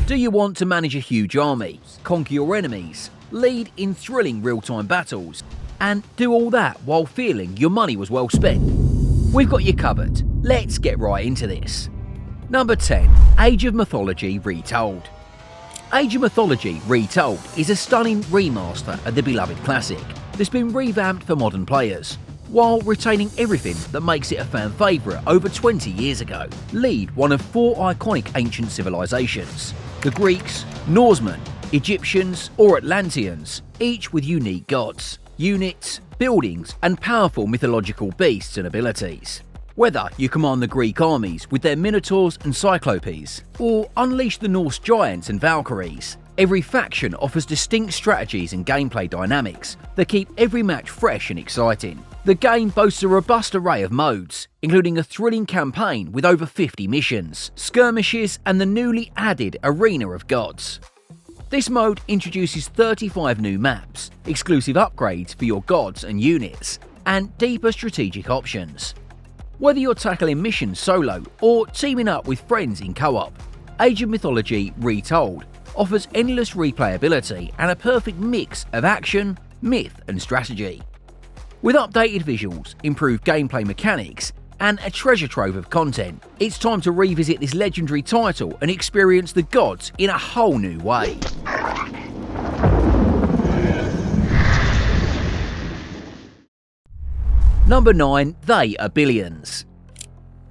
Do you want to manage a huge army, conquer your enemies, lead in thrilling real-time battles, and do all that while feeling your money was well spent? We've got you covered. Let's get right into this. Number 10. Age of Mythology Retold. Age of Mythology Retold is a stunning remaster of the beloved classic that's been revamped for modern players, while retaining everything that makes it a fan favourite over 20 years ago. Lead one of 4 iconic ancient civilizations: the Greeks, Norsemen, Egyptians or Atlanteans, each with unique gods, units, buildings and powerful mythological beasts and abilities. Whether you command the Greek armies with their minotaurs and cyclopes, or unleash the Norse giants and valkyries, every faction offers distinct strategies and gameplay dynamics that keep every match fresh and exciting. The game boasts a robust array of modes, including a thrilling campaign with over 50 missions, skirmishes and the newly added Arena of Gods. This mode introduces 35 new maps, exclusive upgrades for your gods and units, and deeper strategic options. Whether you're tackling missions solo or teaming up with friends in co-op, Age of Mythology Retold offers endless replayability and a perfect mix of action, myth and strategy. With updated visuals, improved gameplay mechanics, and a treasure trove of content, it's time to revisit this legendary title and experience the gods in a whole new way. Number 9. They Are Billions.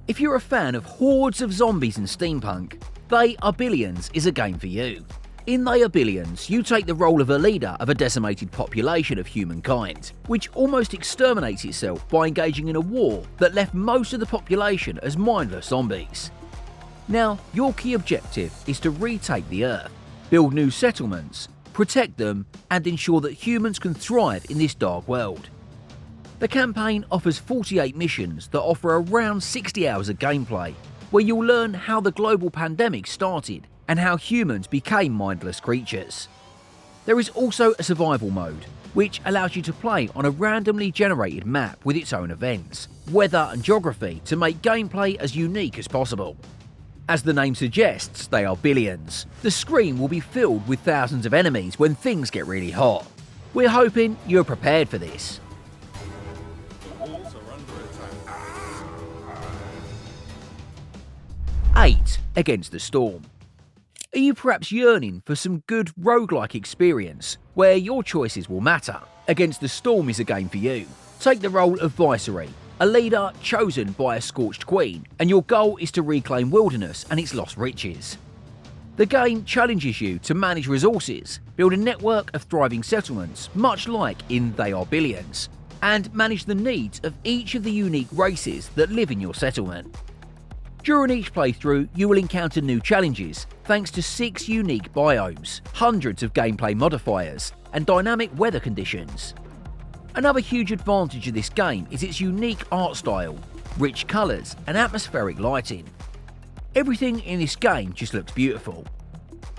If you're a fan of hordes of zombies and steampunk, They Are Billions is a game for you. In They Are Billions, you take the role of a leader of a decimated population of humankind, which almost exterminates itself by engaging in a war that left most of the population as mindless zombies. Now, your key objective is to retake the Earth, build new settlements, protect them, and ensure that humans can thrive in this dark world. The campaign offers 48 missions that offer around 60 hours of gameplay, where you'll learn how the global pandemic started and how humans became mindless creatures. There is also a survival mode, which allows you to play on a randomly generated map with its own events, weather and geography to make gameplay as unique as possible. As the name suggests, they are billions. The screen will be filled with thousands of enemies when things get really hot. We're hoping you're prepared for this. 8. Against the Storm. Are you perhaps yearning for some good roguelike experience where your choices will matter? Against the Storm is a game for you. Take the role of Viceroy, a leader chosen by a scorched queen, and your goal is to reclaim wilderness and its lost riches. The game challenges you to manage resources, build a network of thriving settlements, much like in They Are Billions, and manage the needs of each of the unique races that live in your settlement. During each playthrough, you will encounter new challenges thanks to 6 unique biomes, hundreds of gameplay modifiers, and dynamic weather conditions. Another huge advantage of this game is its unique art style, rich colours, and atmospheric lighting. Everything in this game just looks beautiful.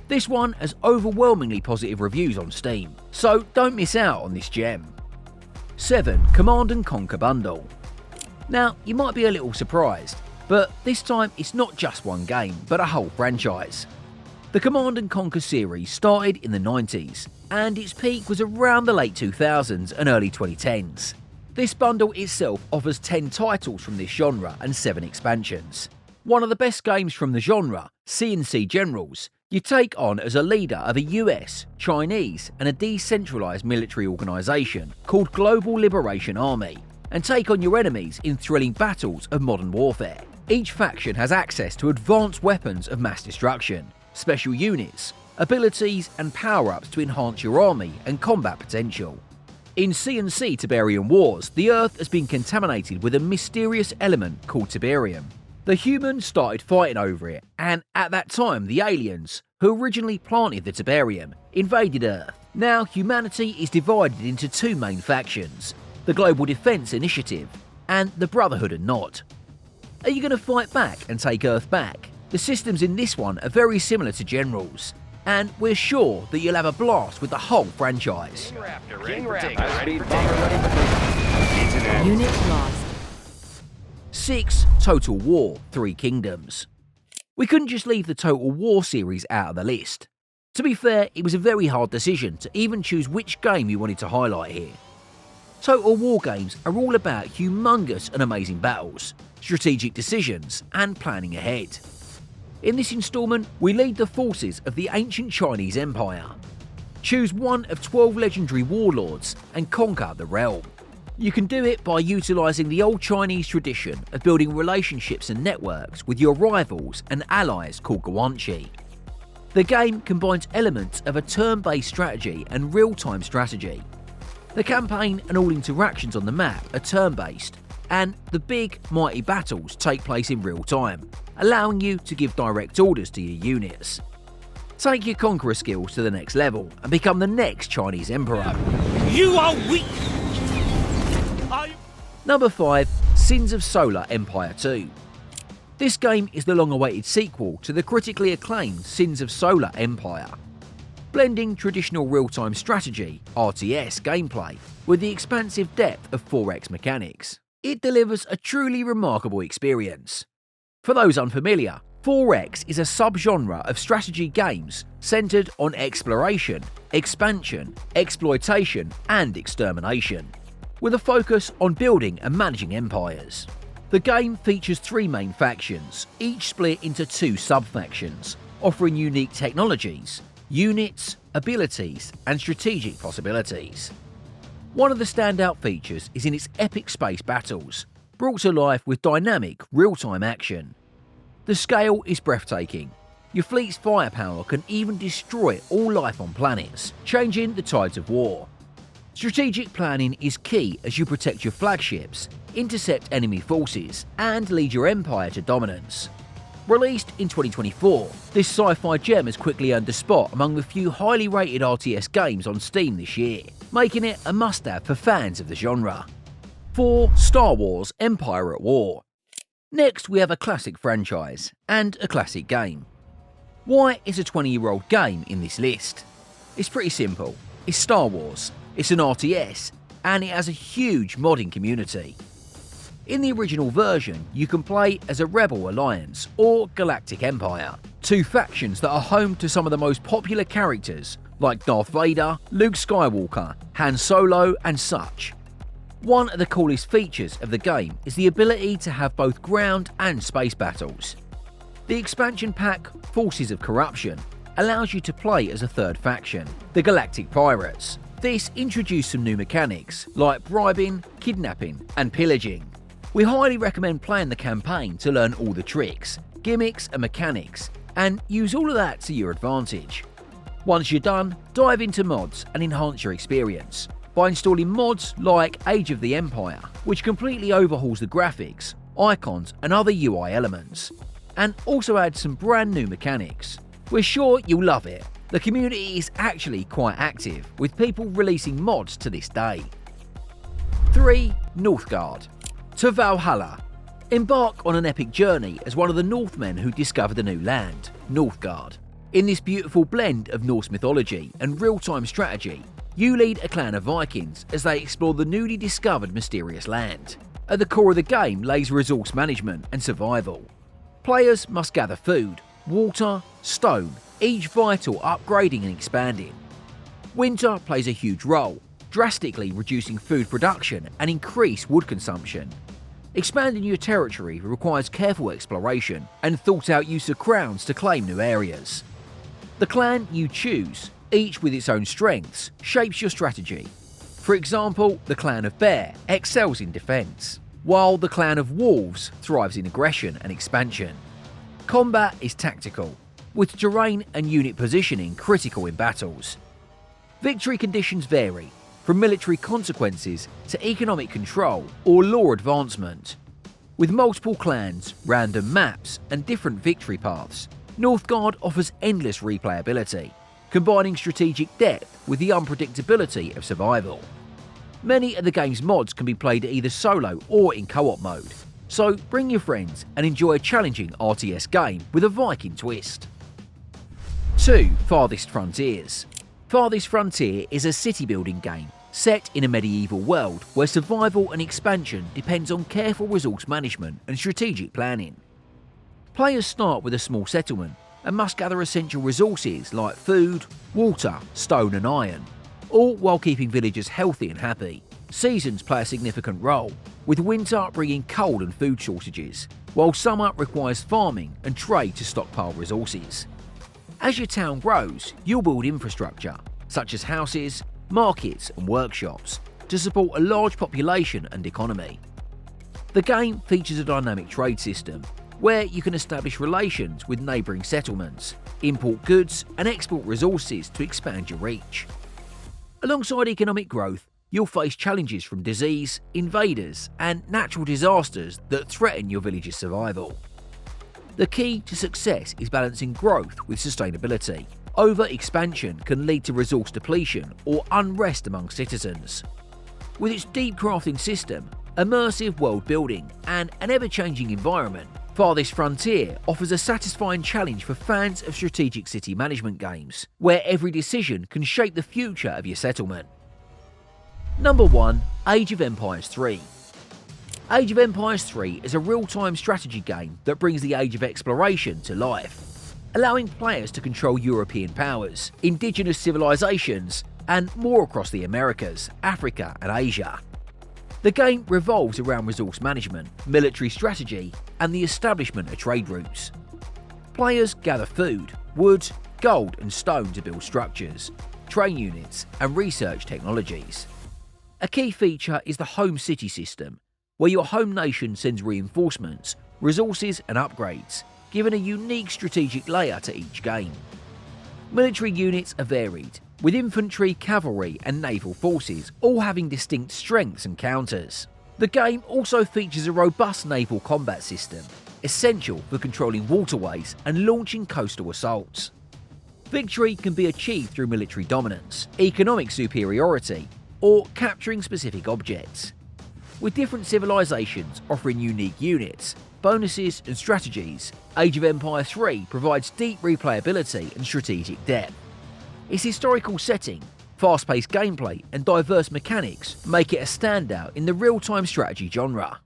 This one has overwhelmingly positive reviews on Steam, so don't miss out on this gem. 7. Command & Conquer Bundle. Now, you might be a little surprised, but this time it's not just one game, but a whole franchise. The Command & Conquer series started in the 90s, and its peak was around the late 2000s and early 2010s. This bundle itself offers 10 titles from this genre and 7 expansions. One of the best games from the genre, C&C Generals, you take on as a leader of a US, Chinese and a decentralised military organisation called Global Liberation Army, and take on your enemies in thrilling battles of modern warfare. Each faction has access to advanced weapons of mass destruction, special units, abilities and power-ups to enhance your army and combat potential. In C&C Tiberium Wars, the Earth has been contaminated with a mysterious element called Tiberium. The humans started fighting over it, and at that time the aliens, who originally planted the Tiberium, invaded Earth. Now humanity is divided into 2 main factions, the Global Defense Initiative and the Brotherhood and Nod. Are you going to fight back and take Earth back? The systems in this one are very similar to Generals, and we're sure that you'll have a blast with the whole franchise. Unit lost. 6. Total War 3 Kingdoms. We couldn't just leave the Total War series out of the list. To be fair, it was a very hard decision to even choose which game we wanted to highlight here. Total War games are all about humongous and amazing battles, strategic decisions, and planning ahead. In this instalment, we lead the forces of the ancient Chinese Empire. Choose one of 12 legendary warlords and conquer the realm. You can do it by utilising the old Chinese tradition of building relationships and networks with your rivals and allies called Guanxi. The game combines elements of a turn-based strategy and real-time strategy. The campaign and all interactions on the map are turn-based, and the big, mighty battles take place in real time, allowing you to give direct orders to your units. Take your conqueror skills to the next level and become the next Chinese emperor. You are weak! Number 5. Sins of Solar Empire 2. This game is the long-awaited sequel to the critically acclaimed Sins of Solar Empire. Blending traditional real-time strategy, RTS gameplay, with the expansive depth of 4X mechanics, it delivers a truly remarkable experience. For those unfamiliar, 4X is a subgenre of strategy games centered on exploration, expansion, exploitation, and extermination, with a focus on building and managing empires. The game features 3 main factions, each split into 2 sub-factions, offering unique technologies, units, abilities, and strategic possibilities. One of the standout features is in its epic space battles, brought to life with dynamic, real-time action. The scale is breathtaking. Your fleet's firepower can even destroy all life on planets, changing the tides of war. Strategic planning is key as you protect your flagships, intercept enemy forces, and lead your empire to dominance. Released in 2024, this sci-fi gem has quickly earned a spot among the few highly rated RTS games on Steam this year, making it a must-have for fans of the genre. 4. Star Wars Empire at War. Next, we have a classic franchise, and a classic game. Why is a 20-year-old game in this list? It's pretty simple. It's Star Wars. It's an RTS, and it has a huge modding community. In the original version, you can play as a Rebel Alliance or Galactic Empire, 2 factions that are home to some of the most popular characters like Darth Vader, Luke Skywalker, Han Solo, and such. One of the coolest features of the game is the ability to have both ground and space battles. The expansion pack, Forces of Corruption, allows you to play as a 3rd faction, the Galactic Pirates. This introduced some new mechanics like bribing, kidnapping, and pillaging. We highly recommend playing the campaign to learn all the tricks, gimmicks, and mechanics, and use all of that to your advantage. Once you're done, dive into mods and enhance your experience by installing mods like Age of the Empire, which completely overhauls the graphics, icons, and other UI elements, and also adds some brand new mechanics. We're sure you'll love it. The community is actually quite active, with people releasing mods to this day. 3. Northgard. To Valhalla. Embark on an epic journey as one of the Northmen who discovered a new land, Northgard. In this beautiful blend of Norse mythology and real-time strategy, you lead a clan of Vikings as they explore the newly discovered mysterious land. At the core of the game lays resource management and survival. Players must gather food, water, stone, each vital upgrading and expanding. Winter plays a huge role, drastically reducing food production and increased wood consumption. Expanding your territory requires careful exploration and thought-out use of crowns to claim new areas. The clan you choose, each with its own strengths, shapes your strategy. For example, the clan of Bear excels in defense, while the clan of Wolves thrives in aggression and expansion. Combat is tactical, with terrain and unit positioning critical in battles. Victory conditions vary, from military consequences to economic control or law advancement. With multiple clans, random maps, and different victory paths, Northgard offers endless replayability, combining strategic depth with the unpredictability of survival. Many of the game's mods can be played either solo or in co-op mode, so bring your friends and enjoy a challenging RTS game with a Viking twist. 2. Farthest Frontiers. Farthest Frontier is a city-building game set in a medieval world where survival and expansion depends on careful resource management and strategic planning. Players start with a small settlement and must gather essential resources like food, water, stone and iron, all while keeping villagers healthy and happy. Seasons play a significant role, with winter bringing cold and food shortages, while summer requires farming and trade to stockpile resources. As your town grows, you'll build infrastructure, such as houses, markets and workshops, to support a large population and economy. The game features a dynamic trade system, where you can establish relations with neighbouring settlements, import goods and export resources to expand your reach. Alongside economic growth, you'll face challenges from disease, invaders and natural disasters that threaten your village's survival. The key to success is balancing growth with sustainability. Over-expansion can lead to resource depletion or unrest among citizens. With its deep crafting system, immersive world building and an ever-changing environment, Farthest Frontier offers a satisfying challenge for fans of strategic city management games, where every decision can shape the future of your settlement. Number 1. Age of Empires 3. Age of Empires 3 is a real-time strategy game that brings the Age of Exploration to life, allowing players to control European powers, indigenous civilizations, and more across the Americas, Africa and Asia. The game revolves around resource management, military strategy, and the establishment of trade routes. Players gather food, wood, gold and stone to build structures, train units, and research technologies. A key feature is the home city system, where your home nation sends reinforcements, resources and upgrades, giving a unique strategic layer to each game. Military units are varied, with infantry, cavalry and naval forces all having distinct strengths and counters. The game also features a robust naval combat system, essential for controlling waterways and launching coastal assaults. Victory can be achieved through military dominance, economic superiority, or capturing specific objects. With different civilizations offering unique units, bonuses and strategies, Age of Empires 3 provides deep replayability and strategic depth. Its historical setting, fast-paced gameplay and diverse mechanics make it a standout in the real-time strategy genre.